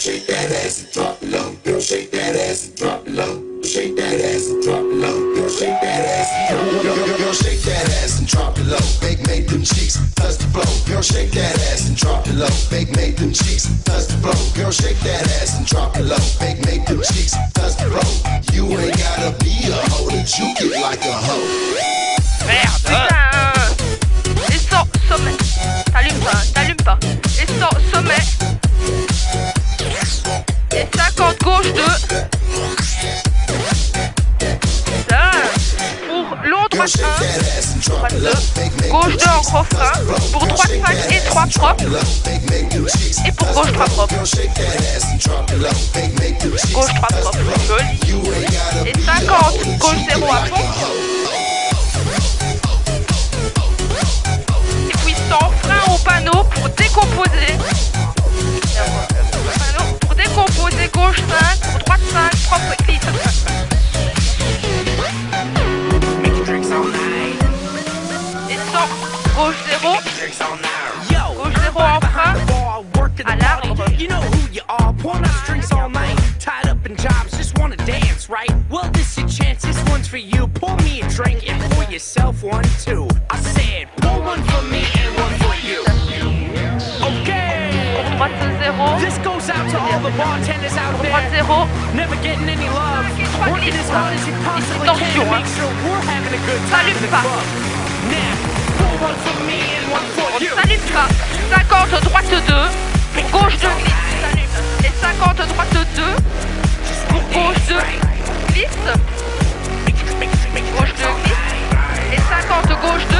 Shake that ass and drop it low. Girl, shake that ass and drop it low. Shake that ass and drop it low. Girl, shake that ass and drop it low. Girl, shake that ass and drop it low. Make them cheeks touch the floor. Girl, shake that ass and drop it low. Make them cheeks touch the floor. Girl, shake that ass and drop it low. Make them cheeks touch the floor. You ain't gotta be a hoe to juke it like a hoe. Merde. Putain. Et sans sommet. T'allumes pas. Et sans sommet. Et 50 gauche 2. Ça. Pour long droite 1. Droite 2. Gauche 2 en gros frein. Pour droite 5 et 3 propres. Et pour gauche 3 propres. Gauche 3 propres. Joli. Et 50 gauche 0 à fond. Et puis sans frein au panneau pour décomposer. Pour décomposer gauche 5, pour droite 5, propre glisse. Et sans gauche 0. Gauche 0 en frein. À l'arbre. Tied up in jobs, just wanna dance, right? Well, this your chance, this one's for you. Pour me a drink and pour yourself one too. I said, pour one for me and one for you. Okay. Pour droite 0. This goes out to all the bartenders out Pour droite there. 0. Never getting any love. Working as hard as you possibly can to make sure we're having a good time in the club. Now, pour one for me and one for On ne you. s'allume pas. 50 droite 2. Pour gauche 2 glisse. Et 50 droite 2. Pour gauche 2 glisse. Gauche 2 glisse. Et 50 gauche 2.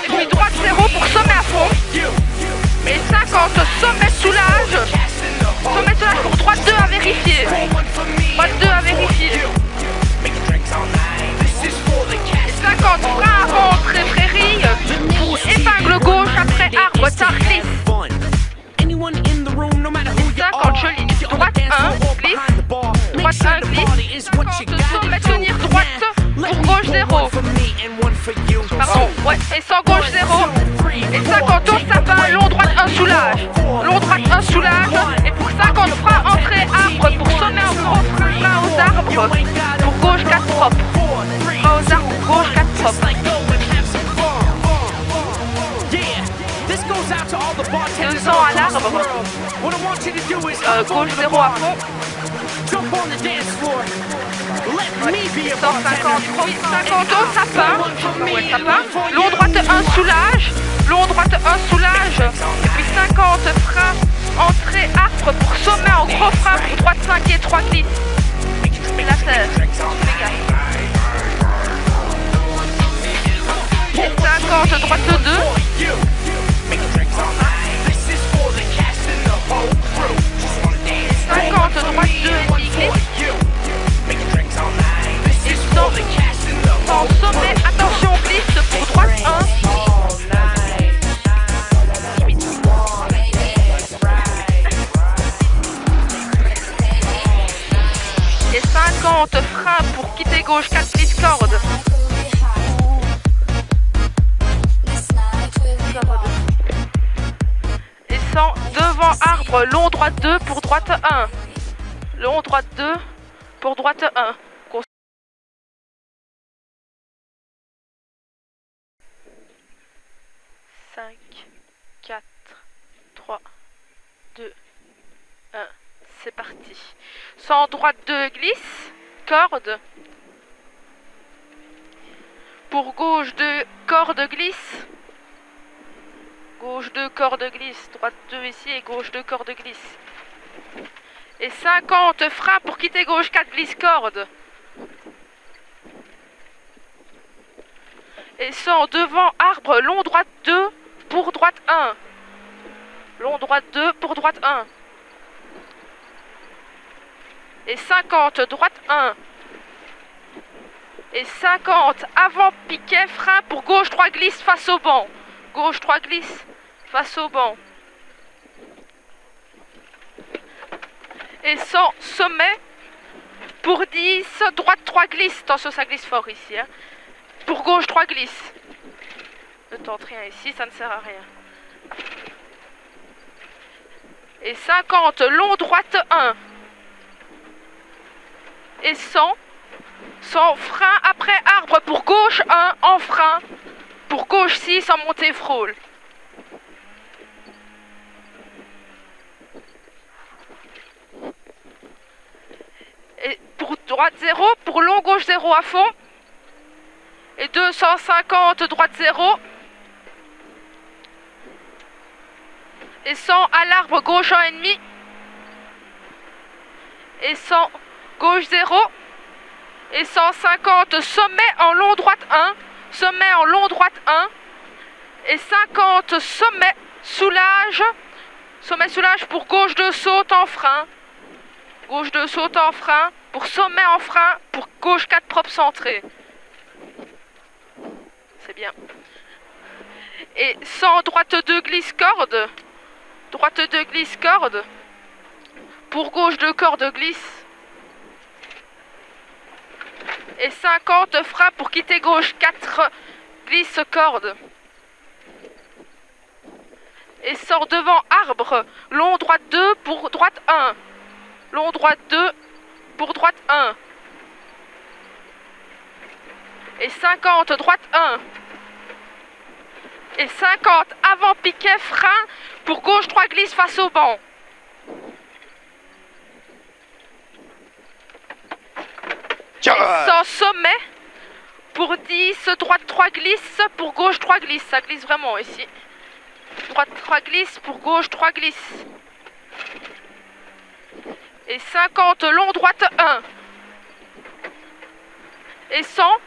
Et puis droite 0 pour sommet à fond. Et 50 sommet soulage. Sommet soulage pour droite 2 à vérifier. Droite 2 à vérifier. Et 50 frein avant entrée prairie. Pour épingle gauche après arbre tard glisse. 50 joli. Droite 1 glisse. Droite 1 glisse. 50 sommet tenir droite pour gauche 0. Pardon, ouais. Et sans gauche 0. Et 50 au sapin, long droite 1 soulage. Long droite 1 soulage. Et pour 50 frein entrée arbre pour sommet en gros frein aux arbres. Pour gauche 4 propres. Frein aux arbres pour gauche 4 propres. 200 à l'arbre. Gauche 0 à fond. Ouais. 150, oui, 50 au sapin. Ouais, sapin. Long droite 1 soulage. Long droite 1 soulage. Et puis 50 frein entrée arbre pour sommet en gros frein pour droite 5 et 3 glisse. La terre. Et 50 droite 2. 50 droite 2 et 10 glisse. Et sans sommet, attention glisse pour droite 1. Et 50 frein pour quitter gauche 4 glisse corde. Et sans devant arbre, long droite 2 pour droite 1. Long droite 2 pour droite 1. 5, 4, 3, 2, 1, c'est parti. Sans droite 2 glisse, corde. Pour gauche 2 corde glisse. Gauche 2 corde glisse, droite 2 ici et gauche 2 corde glisse. Et 50 frein pour quitter gauche 4 glisse corde. Et sans devant arbre, long droite 2 pour droite 1. Long droite 2 pour droite 1. Et 50 droite 1. Et 50 avant piquet, frein pour gauche 3 glisse face au banc. Gauche 3 glisse face au banc. Et sans sommet pour 10, droite 3 glisse. Attention, ça glisse fort ici. Hein. Pour gauche 3 glisse. Ne tente rien ici, ça ne sert à rien. Et 50, long droite 1. Et 100. 100, frein après arbre pour gauche 1 en frein. Pour gauche 6 en montée frôle. Et pour droite 0, pour long gauche 0 à fond. Et 250 droite 0. Et 100 à l'arbre gauche 1,5. Et 100 gauche 0. Et 150 sommet en long droite 1. Sommet en long droite 1. Et 50 sommet soulage. Sommet soulage pour gauche 2 saute en frein. Gauche 2 saute en frein. Pour sommet en frein. Pour gauche 4 propre centré. C'est bien. Et 100 droite 2 glisse corde. Droite 2 glisse corde. Pour gauche 2 corde glisse. Et 50 frein pour quitter gauche 4 glisse corde. Et sort devant arbre. Long droite 2 pour droite 1. Long droite 2 pour droite 1. Et 50 droite 1. Et 50 avant piquet frein pour gauche 3 glisse face au banc. Et sans sommet pour 10 droite 3 glisse pour gauche 3 glisse. Ça glisse vraiment ici. Droite 3 glisse pour gauche 3 glisse. Et 50 long droite 1. Et 100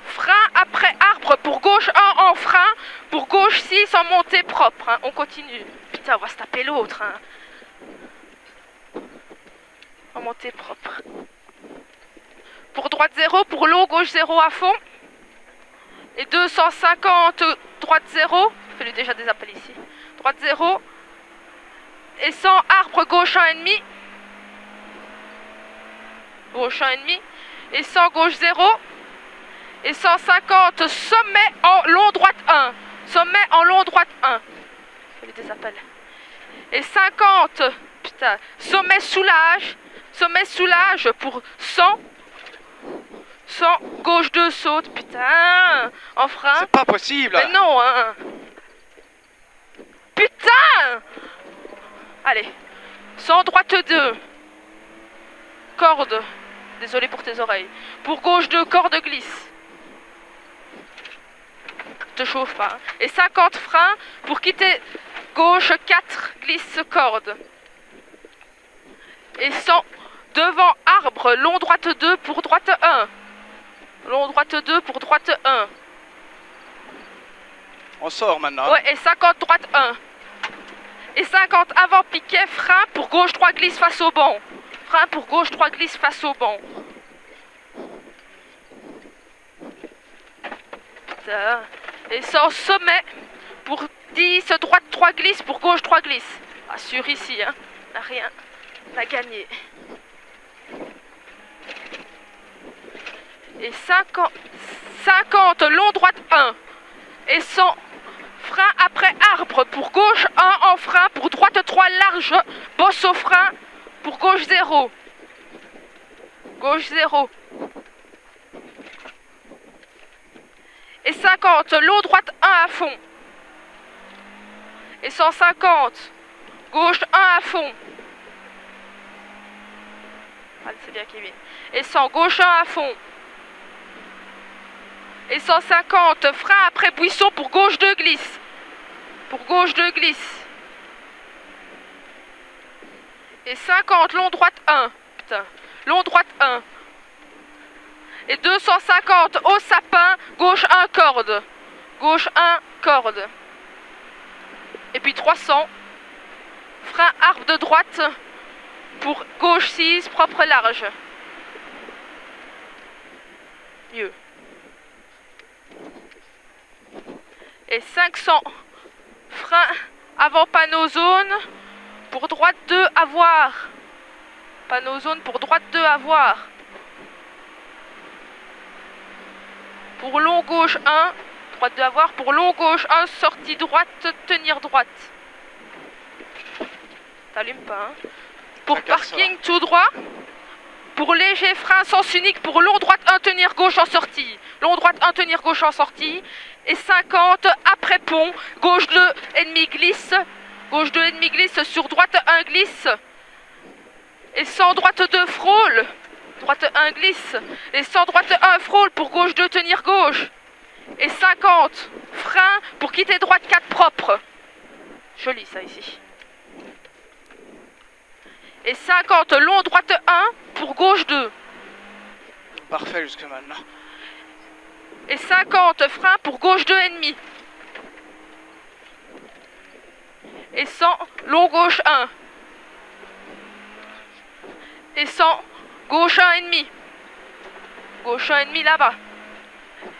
frein après arbre pour gauche 1 en frein. Pour gauche 6 en montée propre. Hein. On continue. Putain, on va se taper l'autre. Hein. En montée propre. Pour droite 0, pour long gauche 0 à fond. Et 250 droite 0. Fais-lui déjà des appels ici. Droite 0. Et 100 arbre gauche 1,5. Gauche 1,5. Et 100 gauche 0. Et 150 sommet en long droite 1. Sommet en long droite 1. Fais-lui des appels. Et 50. Putain. Sommet soulage. Sommet soulage pour 100. 100 gauche 2 saute. Putain. En frein. C'est pas possible. Mais non, hein. Putain. Allez. 100 droite 2. Corde. Désolé pour tes oreilles. Pour gauche 2, corde glisse. Te chauffe pas. Hein. Et 50 freins pour quitter gauche 4 glisse corde. Et 100 devant arbre, long droite 2 pour droite 1. Long droite 2 pour droite 1. On sort maintenant. Ouais, et 50 droite 1. Et 50 avant piquet, frein pour gauche 3 glisse face au banc. Frein pour gauche 3 glisse face au banc. Putain. Et sans sommet pour 10 droite 3 glisse pour gauche 3 glisse. Assure ici, hein. On n'a rien à gagner. Et 50 long droite 1. Et 100 frein après arbre pour gauche 1 en frein pour droite 3 large. Bosse au frein pour gauche 0. Gauche 0. Et 50 long droite 1 à fond. Et 150 gauche 1 à fond. Allez, c'est bien Kevin. Et 100 gauche 1 à fond. Et 150 frein après buisson pour gauche 2 glisse. Pour gauche 2 glisse. Et 50 long droite 1. Putain. Long droite 1. Et 250 au sapin, gauche 1 corde. Gauche 1 corde. Et puis 300. Frein arbre de droite pour gauche 6, propre large. Mieux. Et 500 frein avant panneau zone pour droite 2 avoir. Panneau zone pour droite 2 avoir. Pour long gauche 1, droite 2 avoir. Pour long gauche 1, sortie droite, tenir droite. T'allumes pas, hein. Pour T'inquiète, ça parking tout droit. Pour léger frein sens unique. Pour long droite 1 tenir gauche en sortie. Long droite 1 tenir gauche en sortie. Et 50 après pont. Gauche 2 ennemi glisse. Gauche 2 ennemi glisse. Sur droite 1 glisse. Et 100 droite 2 frôle. Droite 1 glisse. Et 100 droite 1 frôle. Pour gauche 2 tenir gauche. Et 50 frein pour quitter droite 4 propre. Joli ça ici. Et 50 long droite 1 pour gauche 2. Parfait jusque maintenant. Et 50 frein pour gauche 2 ennemi. Et 100 long gauche 1. Et 100 gauche 1 ennemi. Gauche 1 ennemi là-bas.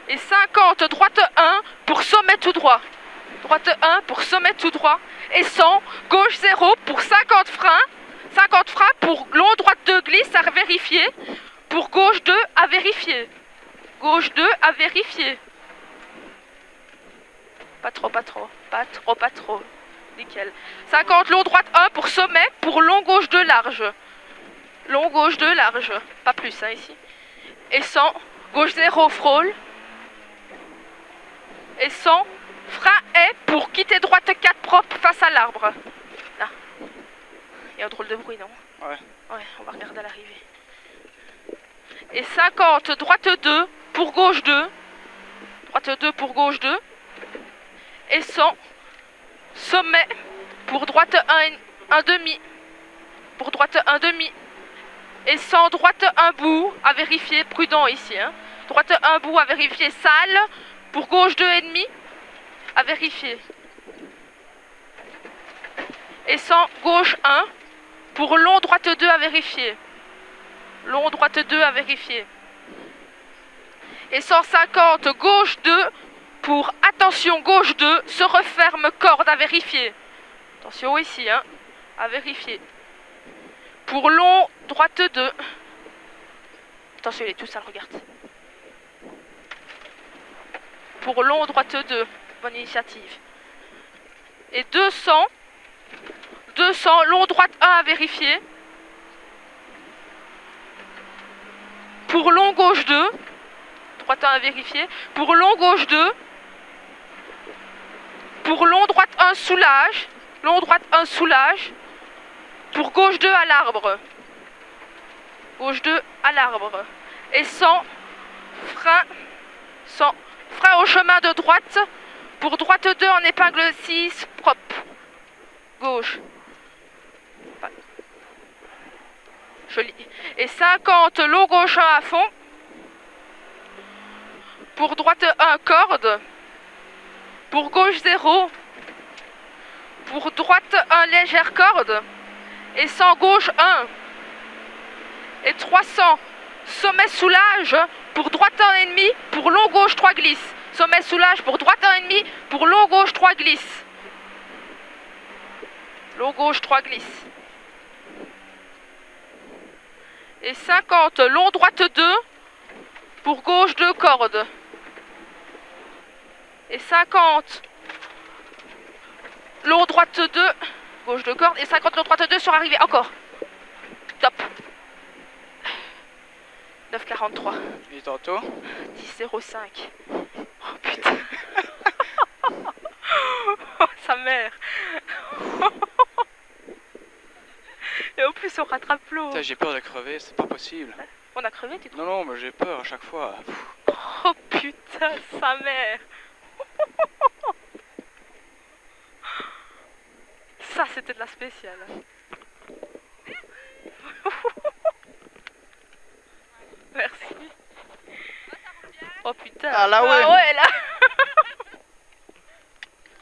Et 50 droite 1 pour sommet tout droit. Droite 1 pour sommet tout droit. Et 100 gauche 0 pour 50 freins. 50 freins pour long droite 2 glisse à vérifier. Pour gauche 2 à vérifier. Gauche 2 à vérifier. Pas trop, pas trop. Pas trop, pas trop. Nickel. 50 long droite 1 pour sommet. Pour long gauche 2 large. Long gauche 2 large. Pas plus hein, ici. Et 100 gauche 0 frôle. Et 100 frein est pour quitter droite 4 propre face à l'arbre. Là. Il y a un drôle de bruit, non? Ouais. Ouais, on va regarder à l'arrivée. Et 50 droite 2 pour gauche 2. Droite 2 pour gauche 2. Et 100 sommet pour droite 1 demi. Pour droite 1 demi. Et 100 droite 1 bout à vérifier. Prudent ici. Hein. Droite 1 bout à vérifier. Salle. Pour gauche 2 ennemi. À vérifier. Et 100 gauche 1. Pour long droite 2 à vérifier. Long droite 2 à vérifier. Et 150 gauche 2 pour attention gauche 2 se referme corde à vérifier. Attention ici hein, à vérifier. Pour long droite 2. Attention il est tout sale, regarde. Pour long droite 2, bonne initiative. Et 200 long droite 1 à vérifier. Pour long gauche 2, droite 1 à vérifier. Pour long gauche 2. Pour long droite 1 soulage. Long droite 1 soulage. Pour gauche 2 à l'arbre. Gauche 2 à l'arbre. Et 100 frein. 100 frein au chemin de droite. Pour droite 2 en épingle 6 propre. Gauche. Joli. Et 50 long gauche 1 à fond. Pour droite 1 corde. Pour gauche 0. Pour droite 1 légère corde. Et 100 gauche 1. Et 300 sommet soulage. Pour droite 1 ennemi. Pour long gauche 3 glisse. Sommet soulage pour droite 1 ennemi. Pour long gauche 3 glisse. Long gauche 3 glisse. Et 50 long droite 2 pour gauche 2 cordes. Et 50 long droite 2 gauche 2 cordes. Et 50 long droite 2 sur arrivée. Encore. Top. 9,43. Et tantôt 10,05. Oh putain. Oh, sa mère. Et en plus on rattrape l'eau. Putain, j'ai peur de crever, c'est pas possible. On a crevé tu crois? Non, non, mais j'ai peur à chaque fois. Oh putain, sa mère. Ça c'était de la spéciale. Merci. Oh putain. Ah là ouais. Ah ouais là.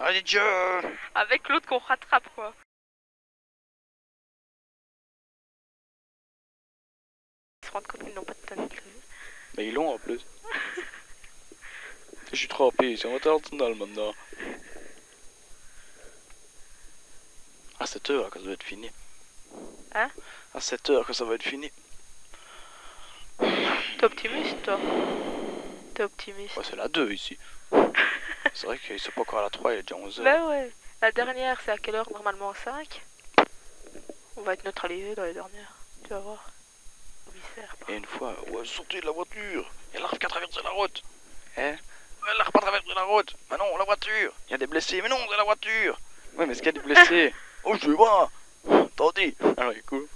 Allez Dieu. Avec l'autre qu'on rattrape quoi. Ils se rendent compte qu'ils n'ont pas de tonne. Mais ils l'ont en plus. Je suis trempé, c'est international maintenant. À 7 heures que ça va être fini. Hein? À 7 heures que ça va être fini. T'es optimiste toi? T'es optimiste? Ouais, c'est la 2 ici. C'est vrai qu'ils sont pas encore à la 3, il est déjà 11 heures. Bah ouais. La dernière c'est à quelle heure normalement? 5? On va être neutralisé dans les dernières. Tu vas voir. Commissaire. Et une fois, ouais, sortez de la voiture. Elle n'arrive qu'à traverser la route. Hein? Elle n'arrive pas à traverser la route. Mais non, la voiture. Il y a des blessés. Mais non, c'est la voiture. Ouais, mais est-ce qu'il y a des blessés? Oh, je sais pas. Attendez. Alors, il est cool.